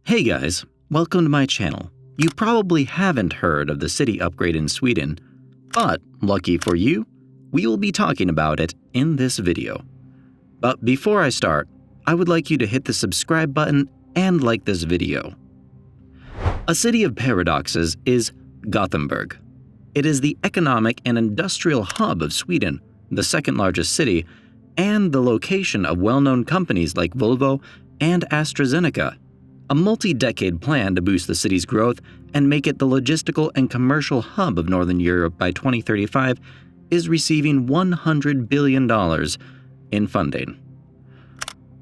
Hey guys, welcome to my channel. You probably haven't heard of the city upgrade in Sweden, but lucky for you, we will be talking about it in this video. But before I start, I would like you to hit the subscribe button and like this video. A city of paradoxes is Gothenburg. It is the economic and industrial hub of Sweden, the second largest city, and the location of well-known companies like Volvo and AstraZeneca. A multi-decade plan to boost the city's growth and make it the logistical and commercial hub of Northern Europe by 2035 is receiving $100 billion in funding.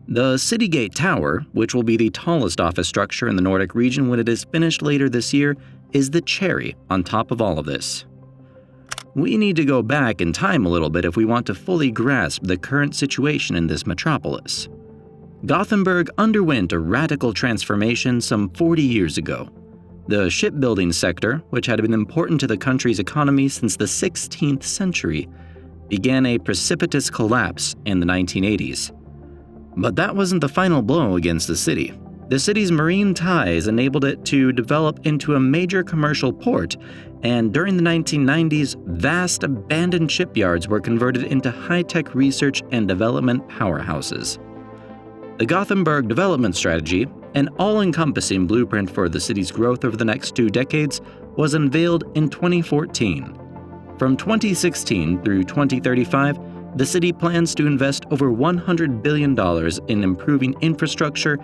The Citygate Tower, which will be the tallest office structure in the Nordic region when it is finished later this year, is the cherry on top of all of this. We need to go back in time a little bit if we want to fully grasp the current situation in this metropolis. Gothenburg underwent a radical transformation some 40 years ago. The shipbuilding sector, which had been important to the country's economy since the 16th century, began a precipitous collapse in the 1980s. But that wasn't the final blow against the city. The city's marine ties enabled it to develop into a major commercial port, and during the 1990s, vast abandoned shipyards were converted into high-tech research and development powerhouses. The Gothenburg Development Strategy, an all-encompassing blueprint for the city's growth over the next 2 decades, was unveiled in 2014. From 2016 through 2035, the city plans to invest over $100 billion in improving infrastructure,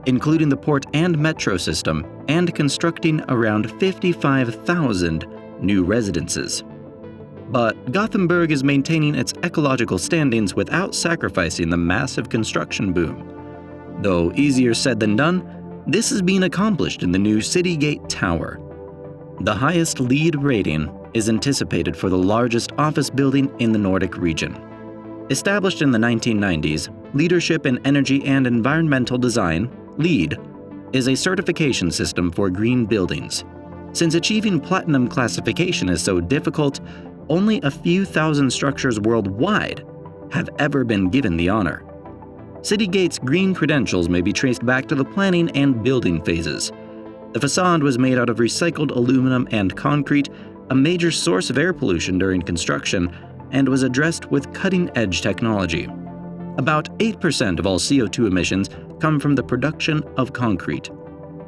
including the port and metro system, and constructing around 55,000 new residences. But Gothenburg is maintaining its ecological standings without sacrificing the massive construction boom. Though easier said than done, this is being accomplished in the new Citygate Tower. The highest LEED rating is anticipated for the largest office building in the Nordic region. Established in the 1990s, Leadership in Energy and Environmental Design, LEED, is a certification system for green buildings. Since achieving platinum classification is so difficult, only a few thousand structures worldwide have ever been given the honor. Citygate's green credentials may be traced back to the planning and building phases. The facade was made out of recycled aluminum and concrete, a major source of air pollution during construction, and was addressed with cutting-edge technology. About 8% of all CO2 emissions come from the production of concrete.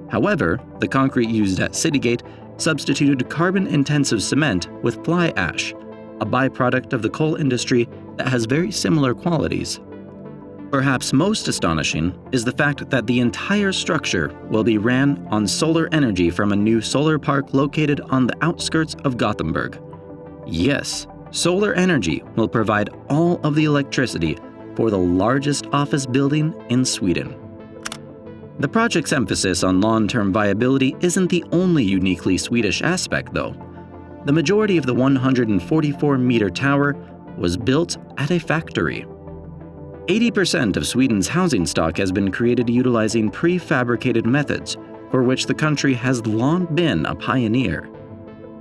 However, the concrete used at Citygate substituted carbon-intensive cement with fly ash, a byproduct of the coal industry that has very similar qualities. Perhaps most astonishing is the fact that the entire structure will be ran on solar energy from a new solar park located on the outskirts of Gothenburg. Yes, solar energy will provide all of the electricity for the largest office building in Sweden. The project's emphasis on long-term viability isn't the only uniquely Swedish aspect, though. The majority of the 144-meter tower was built at a factory. 80% of Sweden's housing stock has been created utilizing prefabricated methods, for which the country has long been a pioneer.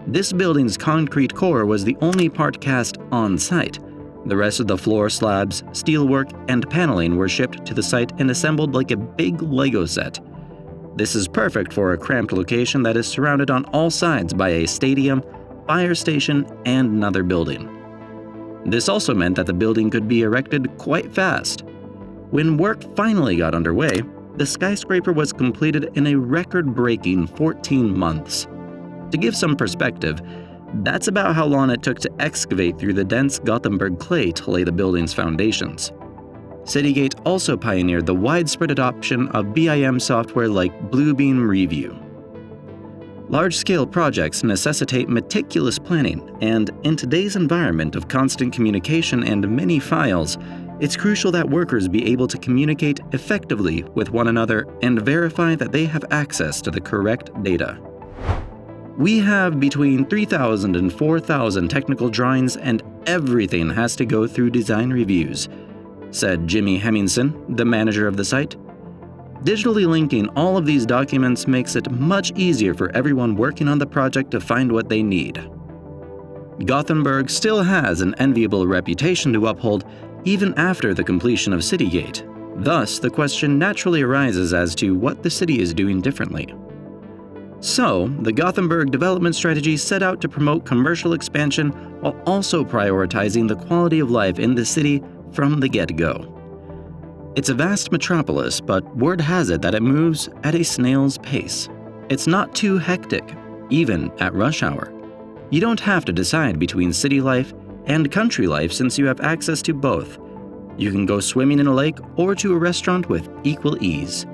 This building's concrete core was the only part cast on-site. The rest of the floor slabs, steelwork, and paneling were shipped to the site and assembled like a big Lego set. This is perfect for a cramped location that is surrounded on all sides by a stadium, fire station, and another building. This also meant that the building could be erected quite fast. When work finally got underway, the skyscraper was completed in a record-breaking 14 months. To give some perspective, that's about how long it took to excavate through the dense Gothenburg clay to lay the building's foundations. Citygate also pioneered the widespread adoption of BIM software like Bluebeam Review. Large-scale projects necessitate meticulous planning, and in today's environment of constant communication and many files, it's crucial that workers be able to communicate effectively with one another and verify that they have access to the correct data. We have between 3,000 and 4,000 technical drawings, and everything has to go through design reviews, said Jimmy Hemmingson, the manager of the site. Digitally linking all of these documents makes it much easier for everyone working on the project to find what they need. Gothenburg still has an enviable reputation to uphold even after the completion of Citygate. Thus, the question naturally arises as to what the city is doing differently. So, the Gothenburg development strategy set out to promote commercial expansion while also prioritizing the quality of life in the city from the get-go. It's a vast metropolis, but word has it that it moves at a snail's pace. It's not too hectic, even at rush hour. You don't have to decide between city life and country life since you have access to both. You can go swimming in a lake or to a restaurant with equal ease.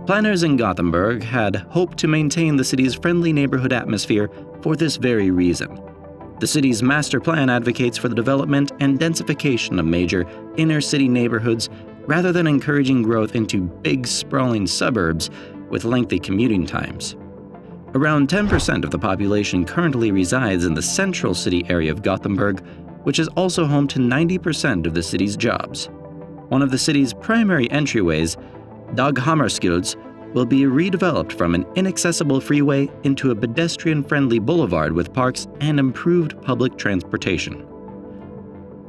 Planners in Gothenburg had hoped to maintain the city's friendly neighborhood atmosphere for this very reason. The city's master plan advocates for the development and densification of major inner-city neighborhoods rather than encouraging growth into big, sprawling suburbs with lengthy commuting times. Around 10% of the population currently resides in the central city area of Gothenburg, which is also home to 90% of the city's jobs. One of the city's primary entryways, Dag Hammarskjölds, will be redeveloped from an inaccessible freeway into a pedestrian-friendly boulevard with parks and improved public transportation.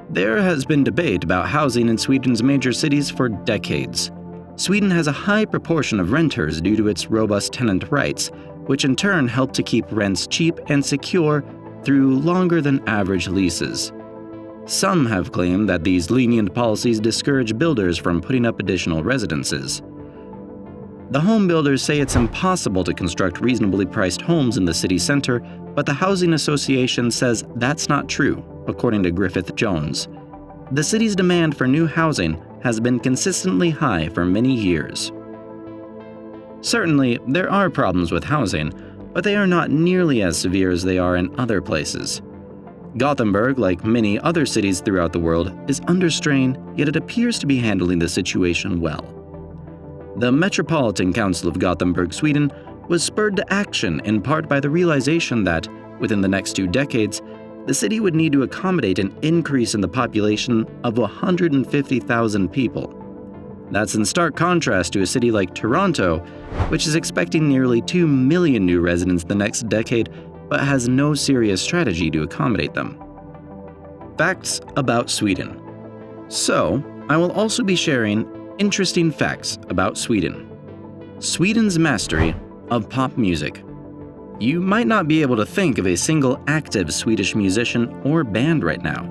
There has been debate about housing in Sweden's major cities for decades. Sweden has a high proportion of renters due to its robust tenant rights, which in turn help to keep rents cheap and secure through longer than average leases. Some have claimed that these lenient policies discourage builders from putting up additional residences. The home builders say it's impossible to construct reasonably priced homes in the city center, but the Housing Association says that's not true, according to Griffith Jones. The city's demand for new housing has been consistently high for many years. Certainly, there are problems with housing, but they are not nearly as severe as they are in other places. Gothenburg, like many other cities throughout the world, is under strain, yet it appears to be handling the situation well. The Metropolitan Council of Gothenburg, Sweden, was spurred to action in part by the realization that, within the next 2 decades, the city would need to accommodate an increase in the population of 150,000 people. That's in stark contrast to a city like Toronto, which is expecting nearly 2 million new residents the next decade, but has no serious strategy to accommodate them. Facts about Sweden. So, I will also be sharing interesting facts about Sweden. Sweden's mastery of pop music. You might not be able to think of a single active Swedish musician or band right now.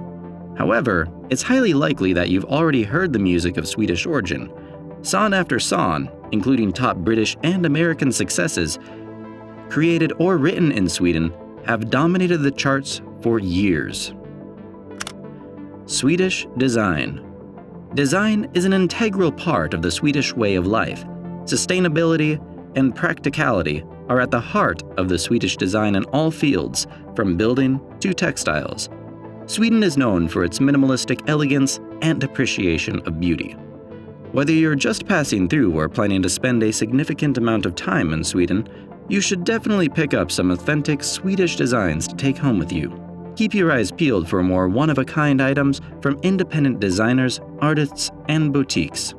However, it's highly likely that you've already heard the music of Swedish origin. Song after song, including top British and American successes, created or written in Sweden, have dominated the charts for years. Swedish design. Design is an integral part of the Swedish way of life. Sustainability and practicality are at the heart of the Swedish design in all fields, from building to textiles. Sweden is known for its minimalistic elegance and appreciation of beauty. Whether you're just passing through or planning to spend a significant amount of time in Sweden, you should definitely pick up some authentic Swedish designs to take home with you. Keep your eyes peeled for more one-of-a-kind items from independent designers, artists, and boutiques.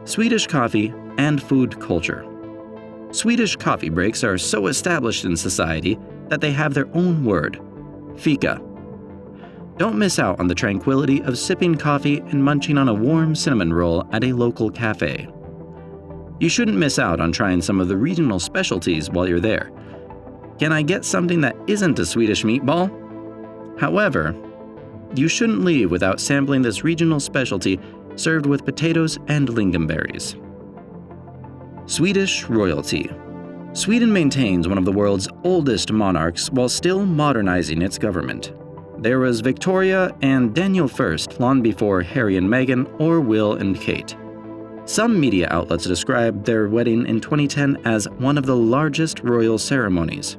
Swedish coffee and food culture. Swedish coffee breaks are so established in society that they have their own word, fika. Don't miss out on the tranquility of sipping coffee and munching on a warm cinnamon roll at a local cafe. You shouldn't miss out on trying some of the regional specialties while you're there. Can I get something that isn't a Swedish meatball? However, you shouldn't leave without sampling this regional specialty served with potatoes and lingonberries. Swedish royalty. Sweden maintains one of the world's oldest monarchs while still modernizing its government. There was Victoria and Daniel first long before Harry and Meghan or Will and Kate. Some media outlets described their wedding in 2010 as one of the largest royal ceremonies,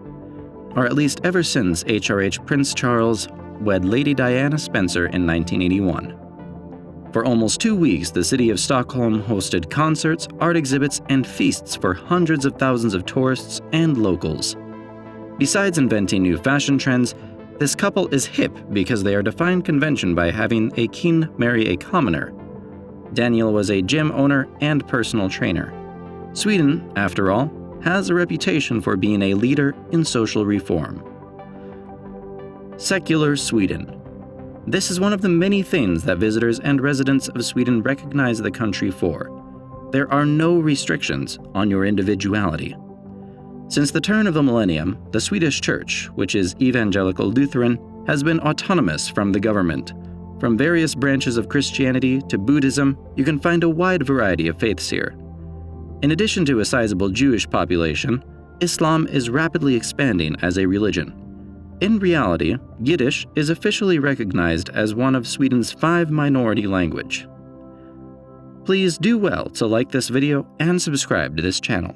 or at least ever since HRH Prince Charles wed Lady Diana Spencer in 1981. For almost 2 weeks, the city of Stockholm hosted concerts, art exhibits, and feasts for hundreds of thousands of tourists and locals. Besides inventing new fashion trends, this couple is hip because they are defying convention by having a king marry a commoner. Daniel was a gym owner and personal trainer. Sweden, after all, has a reputation for being a leader in social reform. Secular Sweden. This is one of the many things that visitors and residents of Sweden recognize the country for. There are no restrictions on your individuality. Since the turn of the millennium, the Swedish Church, which is Evangelical Lutheran, has been autonomous from the government. From various branches of Christianity to Buddhism, you can find a wide variety of faiths here. In addition to a sizable Jewish population, Islam is rapidly expanding as a religion. In reality, Yiddish is officially recognized as one of Sweden's 5 minority languages. Please do well to like this video and subscribe to this channel.